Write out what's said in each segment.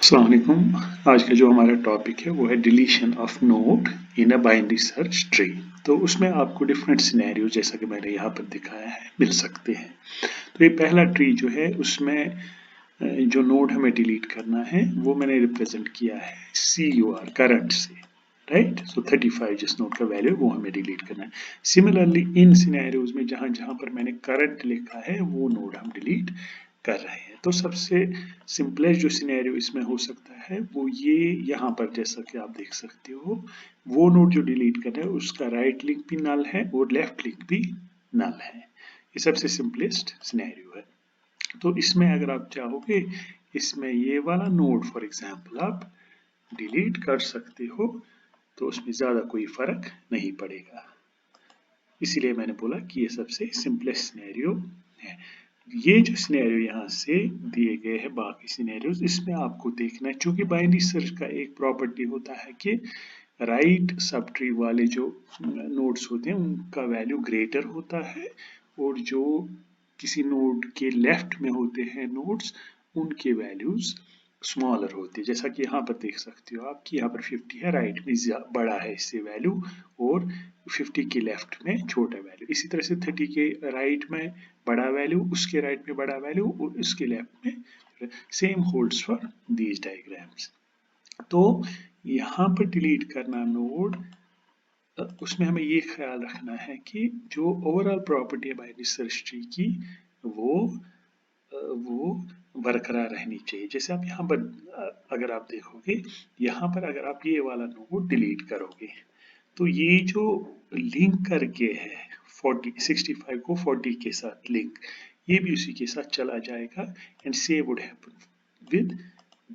अस्सलाम वालेकुम। आज का जो हमारा टॉपिक है वो है deletion of node in a binary search tree. तो उसमें आपको डिफरेंट सिनेरियो जैसा कि मैंने यहाँ पर दिखाया है मिल सकते हैं। तो ये पहला ट्री जो है उसमें जो नोड हमें डिलीट करना है वो मैंने रिप्रेजेंट किया है CUR करंट से, राइट। सो 35 जिस नोड का वैल्यू है वो हमें डिलीट करना है। सिमिलरली इन सिनेरियोज में जहाँ जहाँ पर मैंने करंट लिखा है वो नोड हम डिलीट कर रहे हैं। तो सबसे सिंपलेस्ट जो सिनेरियो इसमें हो सकता है वो ये यहाँ पर जैसा कि आप देख सकते हो, वो नोड जो डिलीट कर रहा है उसका राइट लिंक भी नल है और लेफ्ट लिंक भी नल है। ये सबसे सिंपलेस्ट सिनेरियो है। तो इसमें अगर आप चाहोगे इसमें ये वाला नोड फॉर एग्जांपल आप डिलीट कर सकते हो, तो उसमें ज़्यादा कोई फर्क नहीं पड़ेगा। इसीलिए मैंने बोला कि ये सबसे सिंपलेस्ट सिनेरियो है। ये जो सिनेरियो यहाँ से दिए गए हैं बाकी सिनेरियोज, इसमें आपको देखना है चूंकि बाइनरी सर्च का एक प्रॉपर्टी होता है कि राइट सब ट्री वाले जो नोड्स होते हैं उनका वैल्यू ग्रेटर होता है और जो किसी नोड के लेफ्ट में होते हैं नोड्स उनके वैल्यूज स्मॉलर होती है। जैसा कि यहाँ पर देख सकते हो आप कि यहाँ पर 50 है, राइट में बड़ा है इससे वैल्यू और 50 के लेफ्ट में छोटा वैल्यू। इसी तरह से 30 के राइट में बड़ा वैल्यू, उसके राइट में बड़ा वैल्यू और उसके लेफ्ट में same holds for these diagrams. तो यहाँ पर डिलीट करना नोड, उसमें हमें ये ख्याल रखना है कि जो ओवरऑल प्रॉपर्टी है बाइनरी सर्च ट्री की वो बरकरार रहनी चाहिए। जैसे आप यहाँ पर अगर आप देखोगे, यहाँ पर अगर आप ये वाला नोड डिलीट करोगे तो ये जो लिंक करके है 65 को 40 के साथ लिंक, ये भी उसी के साथ चला जाएगा and same would happen with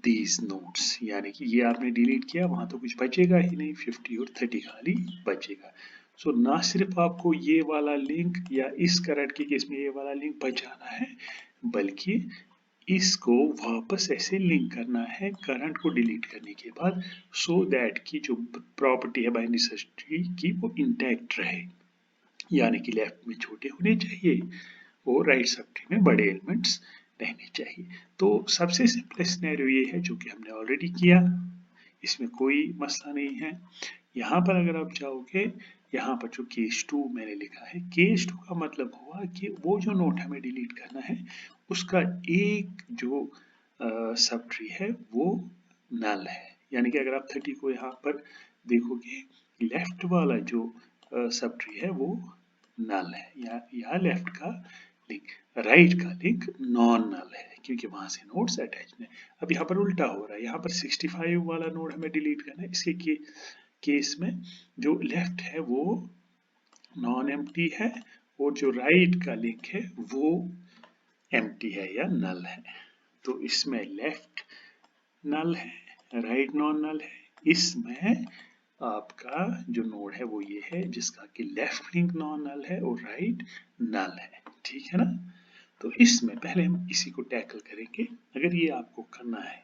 these nodes. यानी कि ये आपने डिलीट किया वहां तो कुछ बचेगा ही नहीं, 50 और 30 खाली बचेगा। सो ना सिर्फ आपको ये वाला लिंक या इस करंट के केस में ये वाला लिंक बचाना है, बल्कि इसको वापस ऐसे लिंक करना है करंट को डिलीट करने के बाद, सो दैट की जो प्रॉपर्टी है बाइनरी सर्च ट्री की वो इंटैक्ट रहे। यानी कि लेफ्ट में छोटे होने चाहिए और राइट सब ट्री में बड़े एलिमेंट्स रहने चाहिए। तो सबसे सिंपलेस्ट सिनेरियो ये है जो कि हमने ऑलरेडी किया, इसमें कोई मसला नहीं है। यहाँ पर अगर आप चाहोगे, यहाँ पर जो केस 2 मैंने लिखा है, केस 2 का मतलब हुआ कि वो जो नोड हमें डिलीट करना है उसका एक जो सब ट्री है वो नल है। यानी कि अगर आप 30 को यहाँ पर देखोगे, लेफ्ट वाला जो सब ट्री है वो नल है या लेफ्ट का लिंक, राइट का लिंक नॉन नल है क्योंकि वहां से नोड्स अटैच हैं। अब यहाँ पर उल्टा हो रहा है, यहाँ पर 65 वाला नोड हमें डिलीट करना है, इसके केस में जो लेफ्ट है वो नॉन एम्प्टी है और जो राइट का लिंक है वो एम्प्टी है या नल है। तो इसमें लेफ्ट नल है, राइट नॉन नल है। इसमें आपका जो नोड है वो ये है जिसका कि लेफ्ट लिंक नॉन नल है और राइट नल है, ठीक है ना। तो इसमें पहले हम इसी को टैकल करेंगे। अगर ये आपको करना है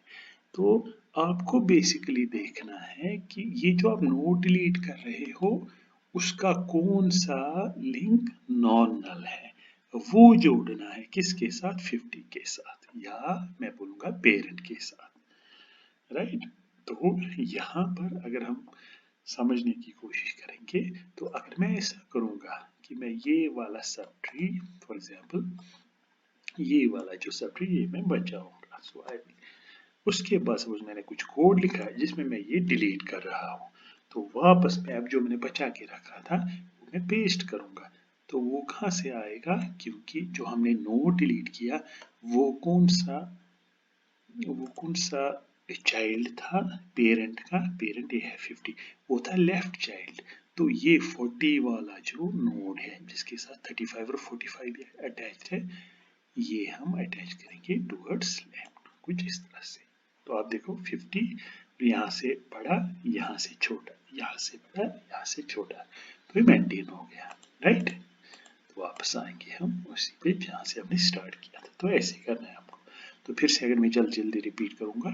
तो आपको बेसिकली देखना है कि ये जो आप नोड डिलीट कर रहे हो उसका कौन सा लिंक नॉन नल है, वो जोड़ना है किसके साथ, 50 के साथ या मैं बोलूंगा पेरेंट के साथ, राइट। तो यहाँ पर अगर हम समझने की कोशिश करेंगे तो अगर मैं ऐसा करूंगा कि मैं ये वाला सब ट्री फॉर एग्जांपल, ये वाला जो सब ट्री ये मैं बचाऊंगा, सो आई, उसके बाद सपोज मैंने कुछ कोड लिखा है जिसमें मैं ये डिलीट कर रहा हूँ, तो वापस मैं अब जो मैंने बचा के रखा था वो मैं पेस्ट करूंगा। तो वो कहाँ से आएगा, क्योंकि जो हमने नोड डिलीट किया वो कौन सा चाइल्ड था पेरेंट का, पेरेंट ये है 50, वो था लेफ्ट चाइल्ड। तो ये 40 वाला जो नोड है जिसके साथ 35 और 45 अटैच है, ये हम अटैच करेंगे टूवर्ड्स लेफ्ट कुछ इस तरह से। तो आप देखो 50 यहाँ से बड़ा, यहाँ से छोटा, यहाँ से बड़ा, यहाँ से छोटा, तो ये मेंटेन हो गया, राइट। तो वापस आएंगे हम उसी पे जहाँ से हमने स्टार्ट किया था। तो ऐसे करना है आपको। तो फिर से अगर मैं जल्दी जल्दी रिपीट करूंगा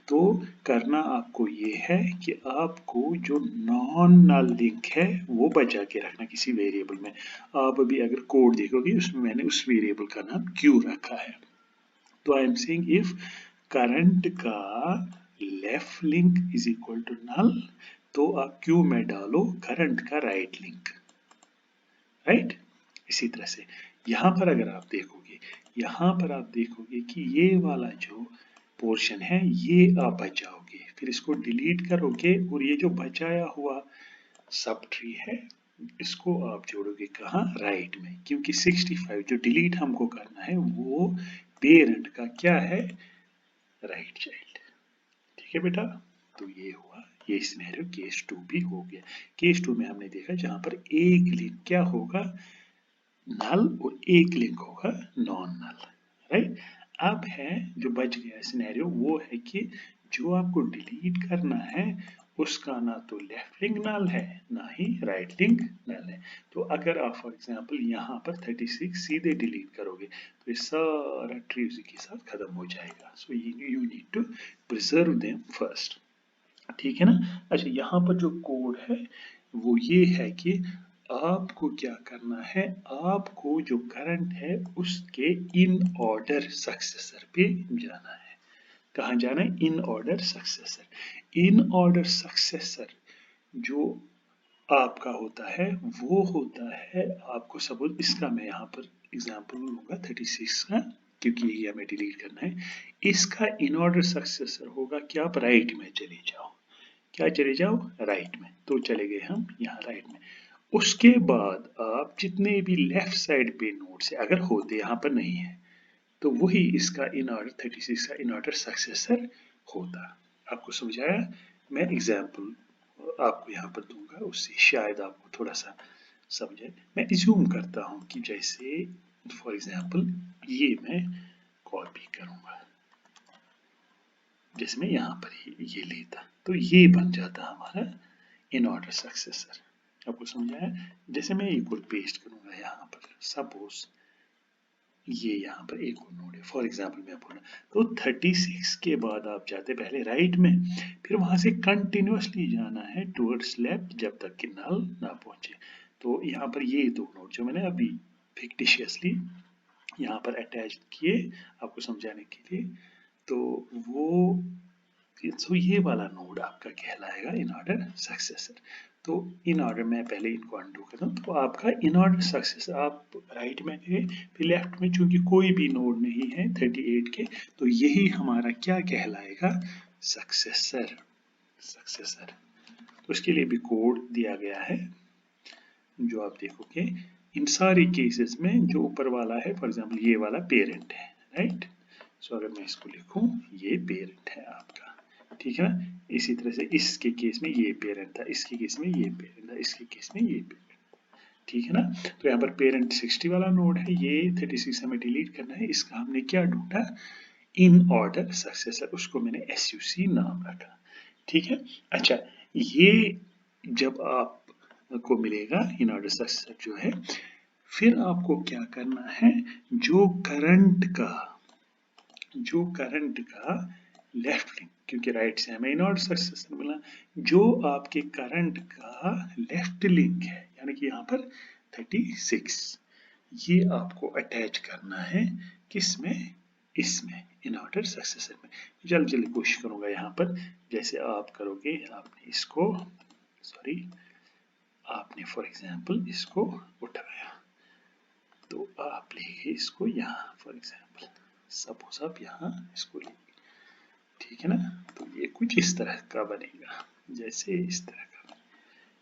तो करना आपको ये है कि आपको जो नॉन नल लिंक है वो बचा के रखना किसी वेरिएबल में। आप अभी अगर कोड देखोगे उसमें मैंने उस वेरिएबल का नाम क्यू रखा है। तो I am saying if current का left link is equal to null, तो आप क्यू में डालो करंट का राइट लिंक, राइट। इसी तरह से यहां पर अगर आप देखोगे, यहां पर आप देखोगे कि ये वाला जो पोर्शन है ये आप बचाओगे, फिर इसको डिलीट करोगे और ये जो बचाया हुआ सब ट्री है इसको आप जोड़ोगे कहाँ, राइट में, क्योंकि 65 जो डिलीट हमको करना है वो पेरेंट का क्या है, राइट चाइल्ड। ठीक है बेटा, तो ये हुआ, ये सिनेरियो केस 2 भी हो गया। केस 2 में हमने देखा जहां पर एक लिंक क्या होगा, नल, और एक लिंक होगा नॉन नल, राइट। अब है जो बच गया सिनेरियो वो है कि जो आपको डिलीट करना है उसका ना तो लेफ्ट लिंक नल है ना ही राइट लिंक नल है। तो अगर आप फॉर एग्जांपल यहाँ पर 36 सीधे डिलीट करोगे तो ये सारा ट्री उसी के साथ खत्म हो जाएगा। So you need to preserve them first, ठीक है ना। अच्छा, यहाँ पर जो कोड है वो ये है कि आपको क्या करना है, आपको जो करंट है उसके इन ऑर्डर सक्सेसर पे जाना है। कहाँ जाना है, in order successor. In order successor जो आपका होता है वो होता है, आपको सपोज इसका मैं यहाँ पर एग्जांपल लूंगा 36 का, क्योंकि यही हमें डिलीट करना है। इसका इन ऑर्डर सक्सेसर होगा कि आप राइट में चले जाओ, क्या चले जाओ, राइट में। तो चले गए हम यहाँ राइट में। उसके बाद आप जितने भी लेफ्ट साइड पे नोड्स है अगर होते, यहाँ पर नहीं है, तो वही इसका इन ऑर्डर 36 का इन ऑर्डर सक्सेसर होता। आपको समझाया, मैं एग्जाम्पल आपको यहाँ पर दूंगा, उससे शायद आपको थोड़ा सा समझे। मैं इज्यूम करता हूँ कि जैसे फॉर एग्जाम्पल ये मैं कॉपी करूंगा, जैसे मैं यहाँ पर ये लेता तो ये बन जाता हमारा इन ऑर्डर सक्सेसर। आपको समझ आया। जैसे मैं एक और पेस्ट करूंगा यहाँ पर, सपोज ये यहाँ पर एक और नोड है फॉर एग्जांपल मैं बोला, तो 36 के बाद आप जाते पहले राइट में, फिर वहां से कंटिन्यूअसली जाना है टुवर्ड्स लेफ्ट जब तक कि नल ना पहुंचे। तो यहाँ पर ये दो नोड जो मैंने अभी फिक्टिशियसली यहाँ पर अटैच किए आपको समझाने के लिए, तो वो तो ये वाला नोड आपका कहलाएगा इन ऑर्डर सक्सेसर। तो इन ऑर्डर में पहले इनको अनडू करता हूँ, तो आपका इन ऑर्डर सक्सेसर आप राइट में गए, फिर लेफ्ट में चूंकि कोई भी नोड नहीं है 38 के, तो यही हमारा क्या कहलाएगा, सक्सेसर। सक्सेसर तो इसके लिए भी कोड दिया गया है जो आप देखोगे इन सारी केसेस में। जो ऊपर वाला है फॉर एग्जांपल ये वाला पेरेंट है, राइट। सो अगर मैं इसको लिखूं ये पेरेंट है आपका, ठीक है ना। इसी तरह से इसके केस में ये पेरेंट था, इसके केस में ये पेरेंट था, इसके केस में ये पेरेंट, ठीक है ना। तो यहाँ पर पेरेंट 60 वाला नोड है, ये 36 हमें डिलीट करना है, इसका हमने क्या ढूंढा, इन ऑर्डर सक्सेसर, उसको मैंने SUC नाम रखा, ठीक है। अच्छा, ये जब आप को मिलेगा इन ऑर्डर सक्सेसर जो है, फिर आपको क्या करना है, जो करंट का लेफ्ट लिंक, क्योंकि राइट से हमें इन ऑर्डर सक्सेसर मिला, जो आपके करंट का लेफ्ट लिंक है यानी कि यहाँ पर 36, ये आपको अटैच करना है किसमें, इसमें इन ऑर्डर सक्सेसर में। जल्दी जल्दी कोशिश करूंगा यहाँ पर, जैसे आप करोगे, आपने इसको सॉरी आपने फॉर एग्जांपल इसको उठाया, तो आप लेंगे इसको यहाँ फॉर एग्जांपल, सपोज आप यहाँ इसको लेंगे, ठीक है ना। तो ये कुछ इस तरह का बनेगा, जैसे इस तरह का,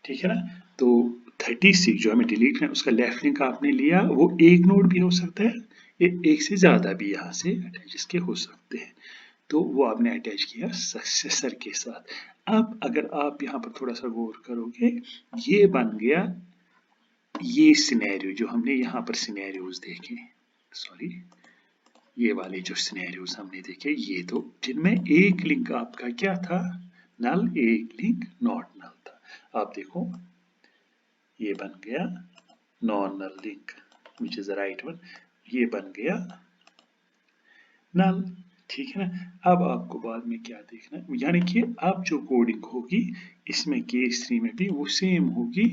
ठीक है ना। तो 36 जो हमें डिलीट करना है उसका लेफ्ट लिंक आपने लिया, वो एक नोड भी हो सकता है, ये एक से ज्यादा भी यहाँ से अटैच इसके हो सकते हैं, तो वो आपने अटैच किया सक्सेसर के साथ। अब अगर आप यहाँ पर थोड़ा सा गौर करोगे, ये बन गया ये सिनेरियो जो हमने यहाँ पर सिनेरियोज देखे, सॉरी ये वाले जो सिनेरियोज हमने देखे, ये दो जिनमें एक लिंक आपका क्या था, नल, एक लिंक नॉट नल था। आप देखो ये बन गया non null link which is the right one, ये बन गया नल, ठीक है ना। अब आपको बाद में क्या देखना है, यानी कि अब जो कोडिंग होगी इसमें केस 3 में भी वो सेम होगी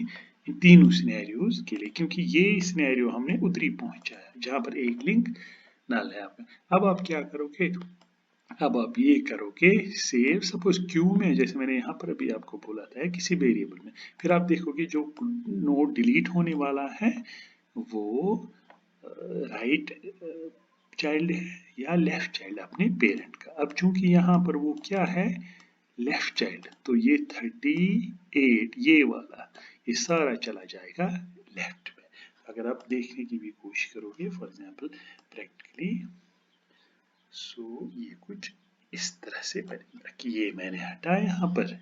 इन तीनों सिनेरियोज के लिए, क्योंकि ये सिनेरियो हमने उधरी पहुंचाया जहां पर एक लिंक नल है आपका। अब आप क्या करोगे, अब आप ये करोगे सेव, सपोज क्यू में, जैसे मैंने यहाँ पर अभी आपको बोला था किसी वेरिएबल में, फिर आप देखोगे जो नोड डिलीट होने वाला है वो राइट चाइल्ड है या लेफ्ट चाइल्ड अपने पेरेंट का। अब चूंकि यहाँ पर वो क्या है, लेफ्ट चाइल्ड, तो ये 38 ये वाला ये सारा चला जाएगा लेफ्ट में। अगर आप देखने की भी कोशिश करोगे फॉर एग्जांपल प्रैक्टिकली, सो ये कुछ इस तरह से बनेगा कि ये मैंने हटा यहाँ पर,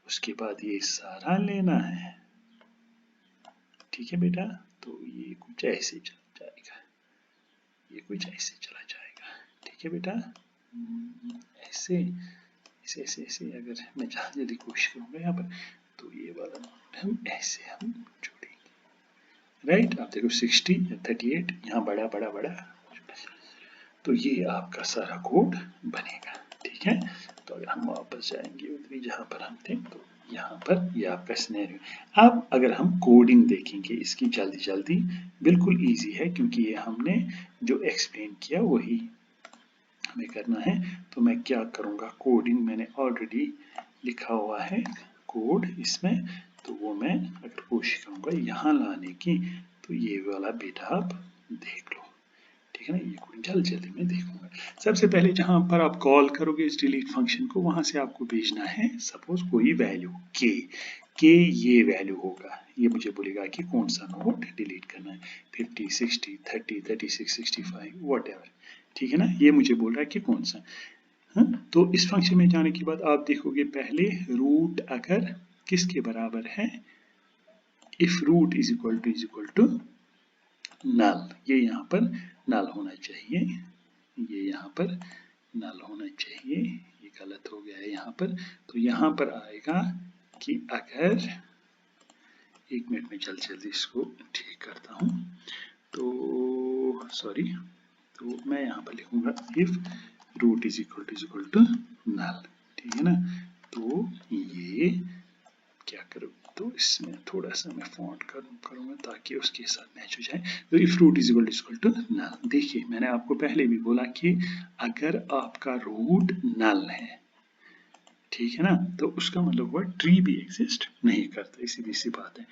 उसके बाद ये सारा लेना है, ठीक है बेटा, तो ये कुछ ऐसे चला जाएगा, ये कुछ ऐसे चला जाएगा, ठीक है बेटा, ऐसे ऐसे ऐसे ऐसे। अगर मैं जल्दी कोशिश करूंगा यहाँ पर, तो ये वाला हम ऐसे हम जोड़ेंगे, राइट। आप देखो 60 या 38 यहाँ बड़ा बड़ा बड़ा, तो ये आपका सारा कोड बनेगा, ठीक है। तो अगर हम वापस जाएंगे उधरी जहाँ पर हम थे, तो यहाँ पर ये आपका सिनेरियो। अब अगर हम कोडिंग देखेंगे इसकी जल्दी जल्दी, बिल्कुल इजी है क्योंकि ये हमने जो एक्सप्लेन किया वही हमें करना है। तो मैं क्या करूँगा, कोडिंग मैंने ऑलरेडी लिखा हुआ है कोड इसमें, तो वो मैं अगर कोशिश करूँगा यहाँ लाने की, तो ये वाला बेटा आप देख लो, ठीक है ना। ये कोड जल्दी जल्दी मैं देखूंगा। सबसे पहले जहां पर आप कॉल करोगे इस डिलीट फंक्शन को, वहां से आपको भेजना है सपोज कोई वैल्यू के ये वैल्यू होगा, ये मुझे बोलेगा कि कौन सा नोड डिलीट करना है, 50, 60, 30, 36, 65 व्हाटएवर, ठीक है ना। ये मुझे बोल रहा है कि कौन सा। हाँ? तो इस फंक्शन में जाने के बाद आप देखोगे पहले रूट अगर किसके बराबर है, if root is equal to null, ये यहाँ पर नल होना चाहिए, ये यहाँ पर नल होना चाहिए, ये गलत हो गया है यहाँ पर। तो यहाँ पर आएगा कि अगर, एक मिनट में जल्दी जल्दी इसको ठीक करता हूँ, तो सॉरी, तो मैं यहाँ पर लिखूंगा if root is equal to null, ठीक है ना। तो ये क्या करूँ, तो इसमें थोड़ा सा मैं फॉन्ट करूँगा ताकि उसके साथ मैच हो जाए। तो if root is equal to null, देखिए मैंने आपको पहले भी बोला कि अगर आपका रूट नल है, ठीक है ना, तो उसका मतलब हुआ ट्री भी एग्जिस्ट नहीं करता, सीधी सी बात है।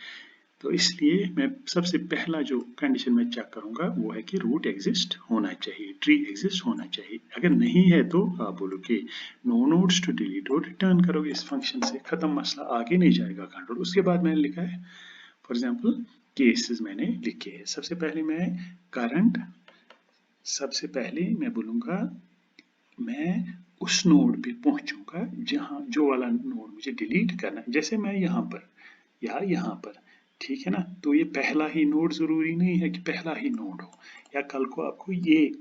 तो इसलिए मैं सबसे पहला जो कंडीशन में चेक करूंगा वो है कि रूट एग्जिस्ट होना चाहिए, ट्री एग्जिस्ट होना चाहिए। अगर नहीं है तो आप बोलोगे नो नोड्स टू डिलीट और रिटर्न करोगे इस फंक्शन से, खत्म मसला, आगे नहीं जाएगा कंट्रोल। उसके बाद मैंने लिखा है फॉर एग्जांपल केसेस मैंने लिखे हैं। सबसे पहले मैं करंट, सबसे पहले मैं बोलूंगा मैं उस नोड पे पहुंचूंगा जहां जो वाला नोड मुझे डिलीट करना है, जैसे मैं यहाँ पर या यहाँ पर, ठीक है ना। तो ये पहला ही नोड, जरूरी नहीं है कि पहला ही नोड हो, या कल को आपको ये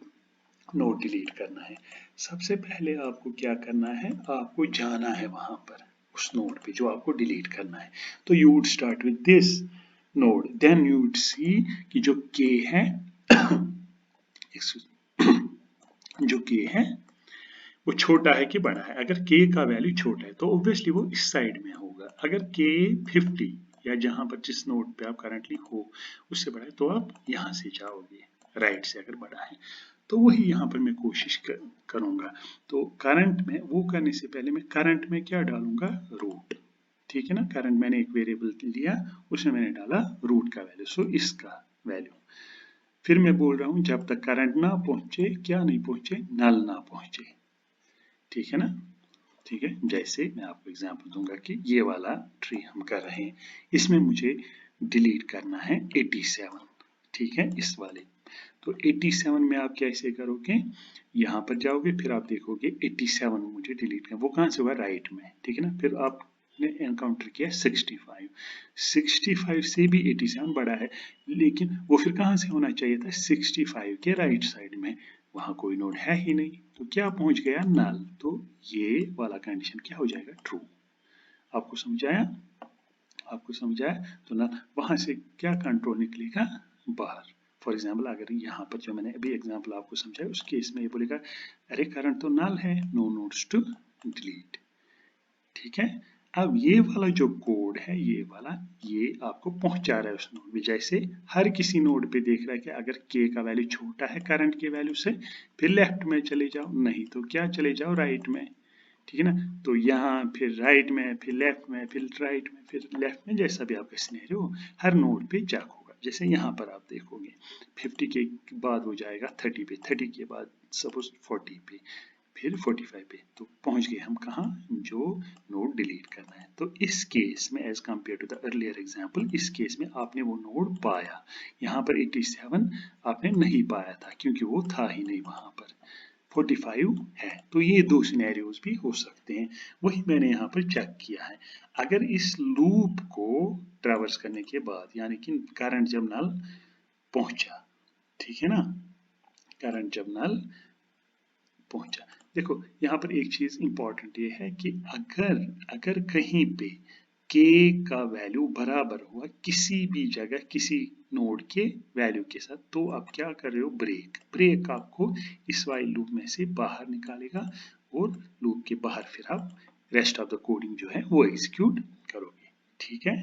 नोड डिलीट करना है। सबसे पहले आपको क्या करना है, आपको जाना है वहां पर उस नोड पे जो आपको डिलीट करना है। तो you would start with this node, then you would see कि जो के है जो के है वो छोटा है कि बड़ा है। अगर k का वैल्यू छोटा है तो ऑब्वियसली वो इस साइड में होगा। अगर k 50 या जहां पर जिस नोड पे आप करंटली हो उससे बड़ा है तो आप यहां से जाओगे राइट से, अगर बड़ा है तो वही यहाँ पर मैं कोशिश करूंगा। तो करंट में वो करने से पहले मैं करंट में क्या डालूंगा, रूट, ठीक है ना। करंट मैंने एक वेरिएबल लिया, उसमें मैंने डाला रूट का वैल्यू, सो इसका वैल्यू। फिर मैं बोल रहा हूं जब तक करंट ना पहुंचे, क्या नहीं पहुंचे, नल ना पहुंचे, ठीक है ना। ठीक है, जैसे मैं आपको एग्जांपल दूंगा कि ये वाला ट्री हम कर रहे हैं, इसमें मुझे डिलीट करना है 87, ठीक है, इस वाले। तो 87 में आप कैसे करोगे, यहाँ पर जाओगे, फिर आप देखोगे 87 मुझे डिलीट करना, वो कहाँ से हुआ, राइट में, ठीक है ना। फिर आपने एनकाउंटर किया 65, 65 से भी 87 बड़ा है, लेकिन वो फिर कहाँ से होना चाहिए था, 65 के राइट साइड में, वहां कोई नोड है ही नहीं, तो क्या पहुंच गया, नल। तो ये वाला कंडीशन क्या हो जाएगा, ट्रू। आपको समझाया, आपको समझाया। तो नल वहां से क्या कंट्रोल निकलेगा, बाहर। फॉर एग्जाम्पल अगर यहाँ पर जो मैंने अभी एग्जाम्पल आपको समझाया उस केस में ये बोलेगा अरे करंट तो नल है, नो नोड्स टू डिलीट, ठीक है। अब ये वाला जो कोड है ये वाला ये आपको पहुंचा रहा है उस नोड में। जैसे हर किसी नोड पे देख रहा है कि अगर k का वैल्यू छोटा है करंट के वैल्यू से फिर लेफ्ट में चले जाओ, नहीं तो क्या चले जाओ राइट में, ठीक है ना। तो यहाँ फिर राइट में, फिर लेफ्ट में, फिर राइट में, फिर लेफ्ट में, जैसा भी आपका सिनेरियो हर नोड पे चेक होगा। जैसे यहाँ पर आप देखोगे 50 के बाद हो जाएगा 30 पे, 30 के बाद सपोज 40 पे, फिर 45 पे, तो पहुंच गए हम कहाँ, जो नोड डिलीट करना है। तो इस केस में as compared to the earlier example, इस केस में आपने वो नोड पाया, यहाँ पर 87 आपने नहीं पाया था क्योंकि वो था ही नहीं वहां पर, 45 है। तो ये दो सिनेरियोज भी हो सकते हैं, वही मैंने यहाँ पर चेक किया है। अगर इस लूप को ट्रैवर्स करने के बाद यानी कि करंट जब नल पहुंचा, ठीक है ना, करंट जब नल पहुंचा, देखो यहाँ पर एक चीज इंपॉर्टेंट ये है कि अगर अगर कहीं पे k का वैल्यू बराबर हुआ किसी भी जगह किसी नोड के वैल्यू के साथ, तो आप क्या कर रहे हो, ब्रेक, ब्रेक आपको इस वाइल लूप में से बाहर निकालेगा और लूप के बाहर फिर आप रेस्ट ऑफ द कोडिंग जो है वो एग्जीक्यूट करोगे, ठीक है।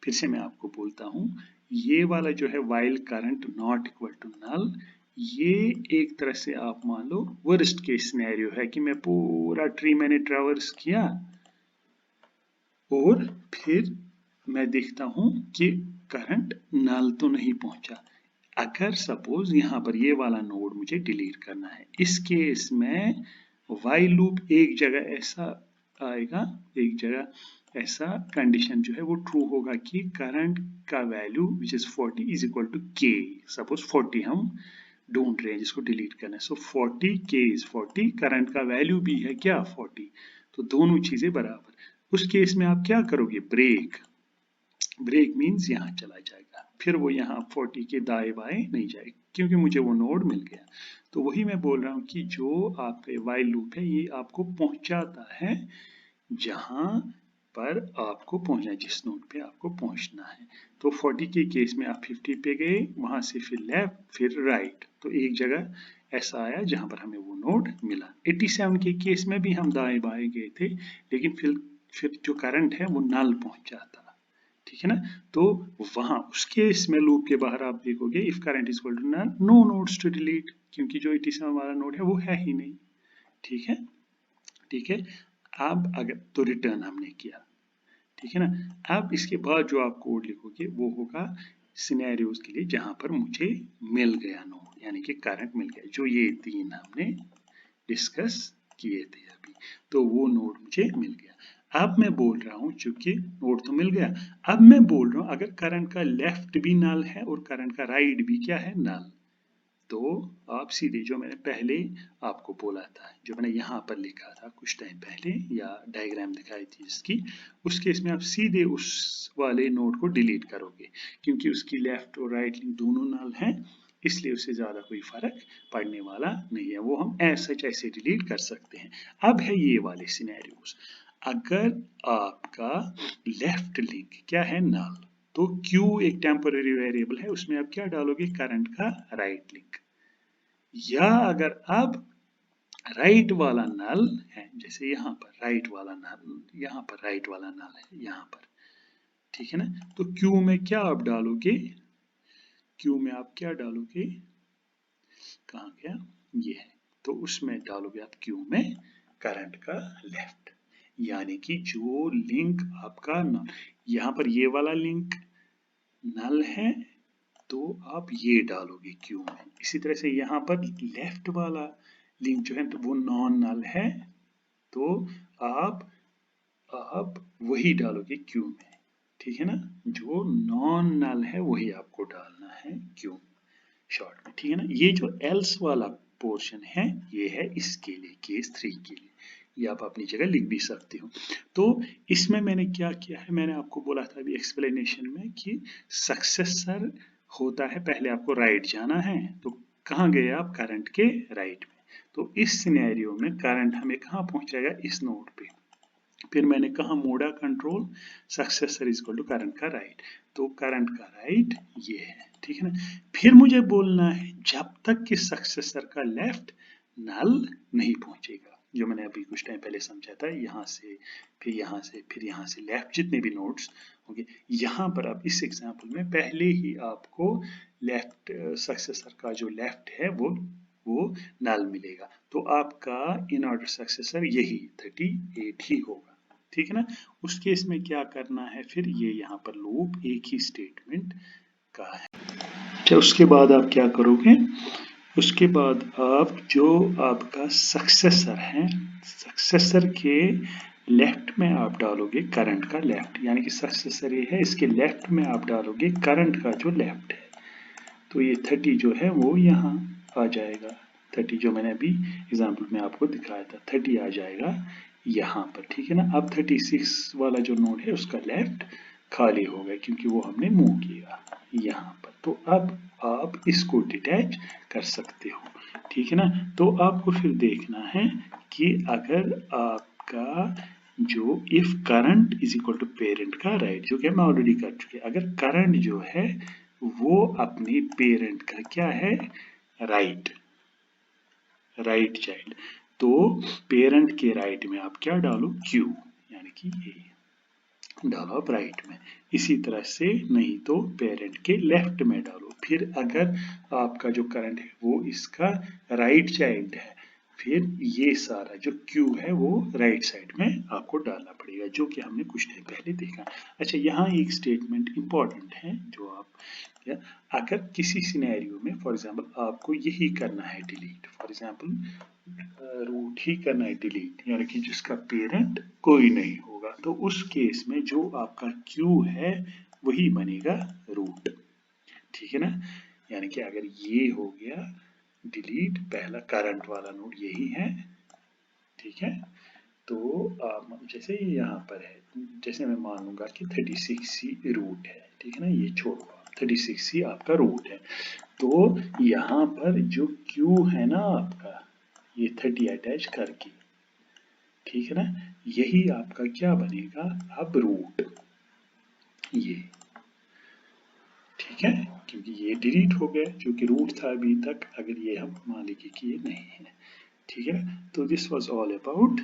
फिर से मैं आपको बोलता हूं, ये वाला जो है while current not equal to null, ये एक तरह से आप मान लो वर्स्ट केस सिनेरियो है कि मैं पूरा ट्री मैंने ट्रैवर्स किया और फिर मैं देखता हूं कि करंट नल तो नहीं पहुंचा। अगर सपोज यहाँ पर ये वाला नोड मुझे डिलीट करना है, इस केस में वाइल लूप एक जगह ऐसा आएगा, एक जगह ऐसा कंडीशन जो है वो ट्रू होगा कि करंट का value which is 40 is equal to k, suppose 40 हम ढूंढ रहे हैं जिसको डिलीट करना है, सो 40 k इज 40, करंट का वैल्यू भी है क्या 40, तो दोनों चीजें बराबर। उस केस में आप क्या करोगे, ब्रेक, ब्रेक मीन्स यहाँ चला जाएगा, फिर वो यहाँ 40 के दाएं बाएं नहीं जाएगा क्योंकि मुझे वो नोड मिल गया। तो वही मैं बोल रहा हूँ कि जो आपका वाइल लूप है ये आपको पहुंचाता है जहां पर आपको पहुंचना है, जिस नोड पे आपको पहुंचना है। तो 40 के केस में आप 50 पे गए, वहां से फिर लेफ्ट फिर राइट, तो एक जगह ऐसा आया जहां पर हमें वो नोड मिला। 87 के केस में भी हम दाएं बाएं गए थे लेकिन फिर जो करंट है वो नल पहुंचा था, ठीक है ना। तो वहां उस केस में लूप के बाहर आप देखोगे if current is equal to null, no nodes to delete, क्योंकि जो 87 वाला नोड है वो है ही नहीं, ठीक है, ठीक है। अब अगर तो रिटर्न हमने किया, ठीक है ना। अब इसके बाद जो आप कोड लिखोगे वो होगा सिनेरियोज के लिए जहां पर मुझे मिल गया नोड, यानी कि करंट मिल गया, जो ये तीन हमने डिस्कस किए थे अभी, तो वो नोड मुझे मिल गया। अब मैं बोल रहा हूं चूंकि नोड तो मिल गया, अब मैं बोल रहा हूं अगर करंट का लेफ्ट भी नल है और करंट का राइट भी क्या है, नल, तो आप सीधे जो मैंने पहले आपको बोला था, जो मैंने यहाँ पर लिखा था कुछ टाइम पहले या डायग्राम दिखाई थी इसकी, उस केस में आप सीधे उस वाले नोड को डिलीट करोगे क्योंकि उसकी लेफ्ट और राइट लिंक दोनों नल हैं, इसलिए उससे ज्यादा कोई फर्क पड़ने वाला नहीं है, वो हम ऐसे डिलीट कर सकते हैं। अब है ये वाले सिनेरियोस, अगर आपका लेफ्ट लिंक क्या है, नल, तो Q एक टेम्पररी वेरिएबल है, उसमें आप क्या डालोगे, करंट का राइट लिंक, या अगर अब राइट वाला नल है, जैसे यहाँ पर राइट वाला नल, यहाँ पर राइट वाला नल है यहाँ पर, ठीक है ना, तो Q में क्या आप डालोगे, Q में आप क्या डालोगे, कहाँ गया, ये है, तो उसमें डालोगे आप Q में करंट का लेफ्ट, यानी कि जो लिंक आपका नल, यहाँ पर ये वाला लिंक नल है तो आप ये डालोगे Q में, इसी तरह से यहाँ पर लेफ्ट वाला लिंक जो है तो वो नॉन नल है, तो आप वही डालोगे Q में, ठीक है ना, जो नॉन नल है वही आपको डालना है Q शॉर्ट में, ठीक है ना। ये जो एल्स वाला पोर्शन है ये है इसके लिए, केस 3 के लिए, ये आप अपनी जगह लिख भी सकते हो। तो इसमें मैंने क्या किया है, मैंने आपको बोला था अभी एक्सप्लेनेशन में कि सक्सेसर होता है, पहले आपको राइट जाना है, तो कहाँ गए आप, करंट के राइट में, तो इस सिनेरियो में करंट हमें कहाँ पहुंचाएगा, इस नोड पे, फिर मैंने कहा मोडा control successor is equal to current का राइट, तो करंट का राइट ये है, ठीक है ना। फिर मुझे बोलना है जब तक कि सक्सेसर का लेफ्ट नल नहीं पहुंचेगा, जो मैंने अभी कुछ टाइम पहले समझा था, यहाँ से फिर यहाँ से फिर यहाँ से लेफ्ट जितने भी नोड्स होंगे। यहाँ पर अब इस एग्जांपल में पहले ही आपको लेफ्ट सक्सेसर का जो लेफ्ट है वो नल मिलेगा, तो आपका इन ऑर्डर सक्सेसर यही 38 ही होगा, ठीक है ना। उस केस में क्या करना है, फिर ये यहाँ पर लूप एक ही स्टेटमेंट का है। अच्छा, उसके बाद आप क्या करोगे, उसके बाद आप जो आपका सक्सेसर है, सक्सेसर के लेफ्ट में आप डालोगे करंट का लेफ्ट, यानी कि सक्सेसर ये है, इसके लेफ्ट में आप डालोगे करंट का जो लेफ्ट है, तो ये 30 जो है वो यहाँ आ जाएगा। 30 जो मैंने अभी एग्जाम्पल में आपको दिखाया था, 30 आ जाएगा यहाँ पर, ठीक है ना। अब 36 वाला जो नोड है उसका लेफ्ट खाली हो गया क्योंकि वो हमने मूव किया यहाँ पर। तो अब आप इसको डिटैच कर सकते हो, ठीक है ना। तो आपको फिर देखना है कि अगर आपका जो if current is equal to parent का राइट, जो कि हम ऑलरेडी कर चुके, अगर करंट जो है वो अपने पेरेंट का क्या है, राइट चाइल्ड, तो पेरेंट के राइट में आप क्या डालो, क्यू, यानी कि ए डालो आप राइट में। इसी तरह से नहीं तो पेरेंट के लेफ्ट में डालो। फिर अगर आपका जो करंट है वो इसका राइट चाइल्ड है, फिर ये सारा जो क्यू है वो राइट साइड में आपको डालना पड़ेगा, जो कि हमने कुछ टाइम पहले देखा। अच्छा, यहाँ एक स्टेटमेंट इंपॉर्टेंट है जो आप, अगर किसी सिनेरियो में फॉर एग्जांपल आपको यही करना है डिलीट, फॉर एग्जांपल रूट ही करना है डिलीट, यानी कि जिसका पेरेंट कोई नहीं होगा, तो उस केस में जो आपका क्यू है वही बनेगा रूट, ठीक है ना। यानी कि अगर ये हो गया डिलीट, पहला करंट वाला नोड यही है, ठीक है। तो जैसे यहाँ पर है, जैसे मैं मान लूंगा कि 36 ही रूट है, ठीक है ना, ये छोड़ो, 36 ही आपका रूट है। तो यहाँ पर जो क्यू है ना आपका, ये 30 अटैच करके, ठीक है ना, यही आपका क्या बनेगा अब रूट, ये, ठीक है, क्योंकि ये डिलीट हो गया जो कि रूट था अभी तक, अगर ये हम मान लीजिए कि ये नहीं है, ठीक है। तो दिस वाज ऑल अबाउट